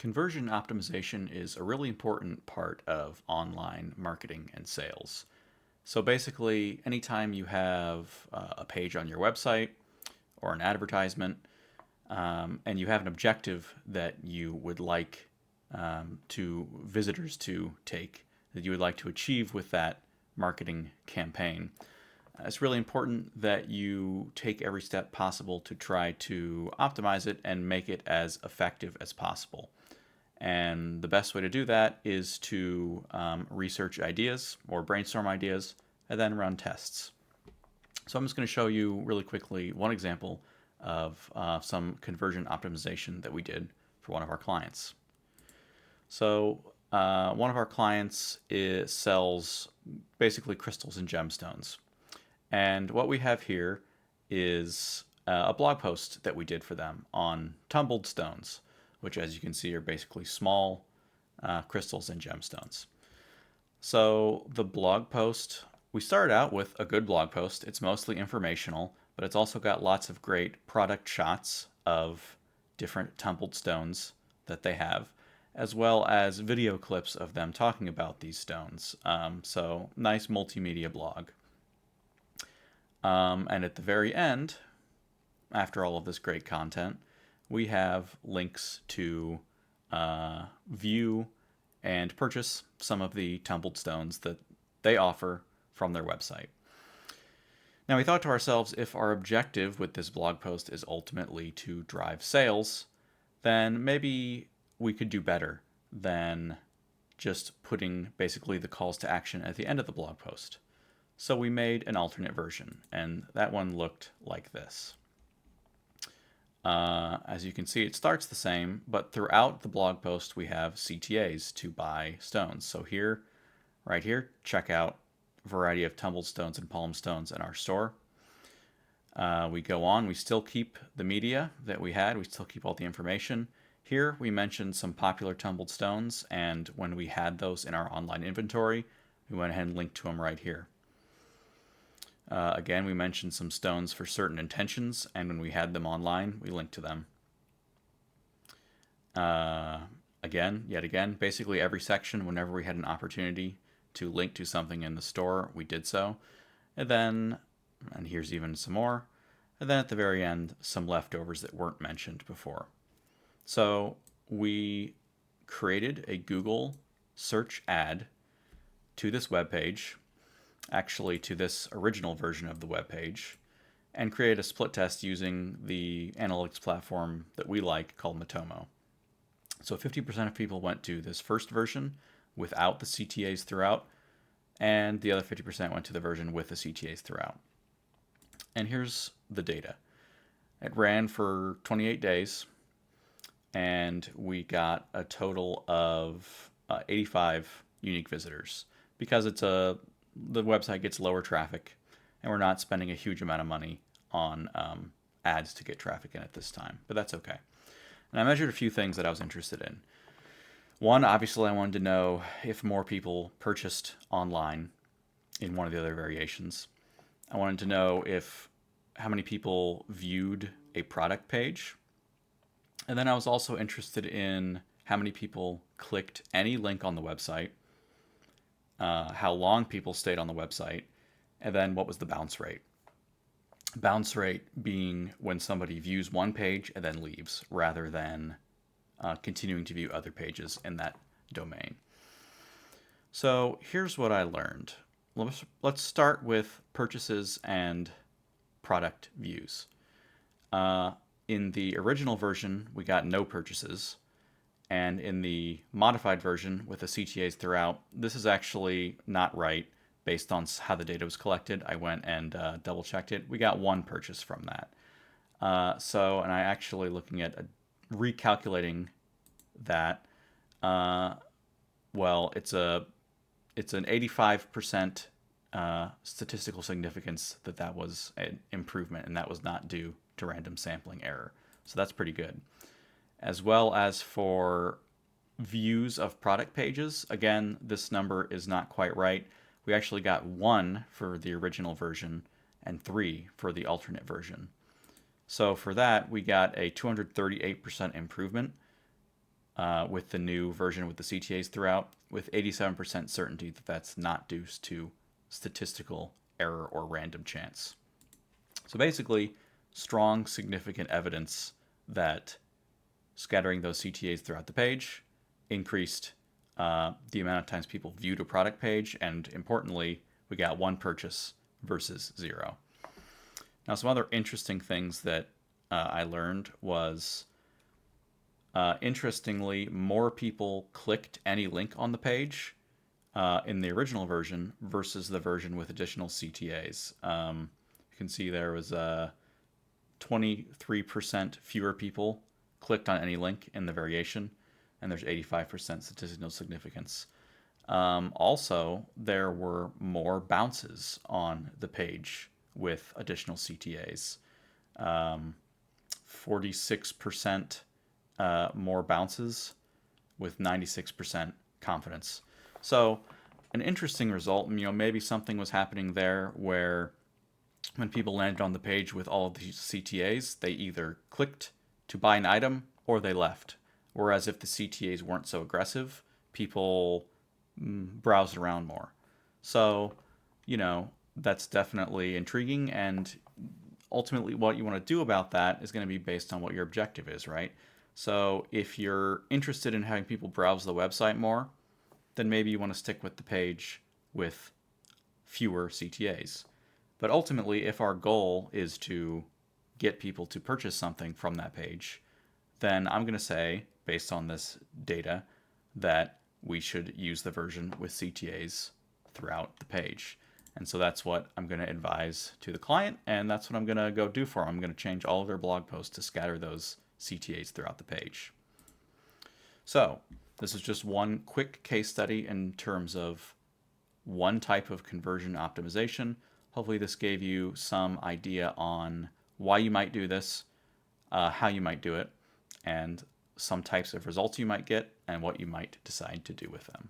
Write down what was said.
Conversion optimization is a really important part of online marketing and sales. So basically, anytime you have a page on your website or an advertisement, and you have an objective that you would like to visitors to take, that you would like to achieve with that marketing campaign, it's really important that you take every step possible to try to optimize it and make it as effective as possible. And the best way to do that is to research ideas or brainstorm ideas and then run tests. So I'm just going to show you really quickly one example of some conversion optimization that we did for one of our clients. So one of our clients sells basically crystals and gemstones. And what we have here is a blog post that we did for them on tumbled stones, which, as you can see, are basically small crystals and gemstones. So the blog post, we started out with a good blog post. It's mostly informational, but it's also got lots of great product shots of different tumbled stones that they have, as well as video clips of them talking about these stones. So nice multimedia blog. And at the very end, after all of this great content, we have links to view and purchase some of the tumbled stones that they offer from their website. Now, we thought to ourselves, if our objective with this blog post is ultimately to drive sales, then maybe we could do better than just putting basically the calls to action at the end of the blog post. So we made an alternate version, and that one looked like this. As you can see, it starts the same, but throughout the blog post, we have CTAs to buy stones. So here, right here, check out a variety of tumbled stones and palm stones in our store. We go on, we still keep the media that we had, we still keep all the information. Here, we mentioned some popular tumbled stones, and when we had those in our online inventory, we went ahead and linked to them right here. Again, we mentioned some stones for certain intentions, and when we had them online, we linked to them. Yet again, basically every section, whenever we had an opportunity to link to something in the store, we did so. And here's even some more. And then at the very end, some leftovers that weren't mentioned before. So we created a Google search ad to this web page, actually to this original version of the web page, and create a split test using the analytics platform that we like called Matomo. So 50% of people went to this first version without the CTAs throughout, and the other 50% went to the version with the CTAs throughout. And here's the data. It ran for 28 days, and we got a total of 85 unique visitors because the website gets lower traffic, and we're not spending a huge amount of money on ads to get traffic in at this time, but that's okay. And I measured a few things that I was interested in. One, obviously, I wanted to know if more people purchased online in one of the other variations. I wanted to know how many people viewed a product page. And then I was also interested in how many people clicked any link on the website, how long people stayed on the website, and then what was the bounce rate. Bounce rate being when somebody views one page and then leaves, rather than continuing to view other pages in that domain. So here's what I learned. Let's start with purchases and product views. In the original version, we got no purchases. And in the modified version with the CTAs throughout, this is actually not right based on how the data was collected. I went and double checked it. We got one purchase from that. And I actually looking at recalculating that. It's an 85% statistical significance that was an improvement, and that was not due to random sampling error. So that's pretty good. As well as for views of product pages, again, this number is not quite right. We actually got 1 for the original version and 3 for the alternate version. So for that, we got a 238% improvement with the new version with the CTAs throughout, with 87% certainty that that's not due to statistical error or random chance. So basically, strong, significant evidence that scattering those CTAs throughout the page increased the amount of times people viewed a product page, and importantly, we got one purchase versus zero. Now, some other interesting things that I learned was, interestingly, more people clicked any link on the page in the original version versus the version with additional CTAs. You can see there was 23% fewer people clicked on any link in the variation, and there's 85% statistical significance. Also, there were more bounces on the page with additional CTAs. 46% more bounces with 96% confidence. So an interesting result, maybe something was happening there where when people landed on the page with all of these CTAs, they either clicked to buy an item or they left. Whereas if the CTAs weren't so aggressive, people browsed around more. So, that's definitely intriguing, and ultimately what you want to do about that is going to be based on what your objective is, right? So if you're interested in having people browse the website more, then maybe you want to stick with the page with fewer CTAs. But ultimately, if our goal is to get people to purchase something from that page, then I'm going to say, based on this data, that we should use the version with CTAs throughout the page. And so that's what I'm going to advise to the client, and that's what I'm going to go do for them. I'm going to change all of their blog posts to scatter those CTAs throughout the page. So this is just one quick case study in terms of one type of conversion optimization. Hopefully this gave you some idea on why you might do this, how you might do it, and some types of results you might get, and what you might decide to do with them.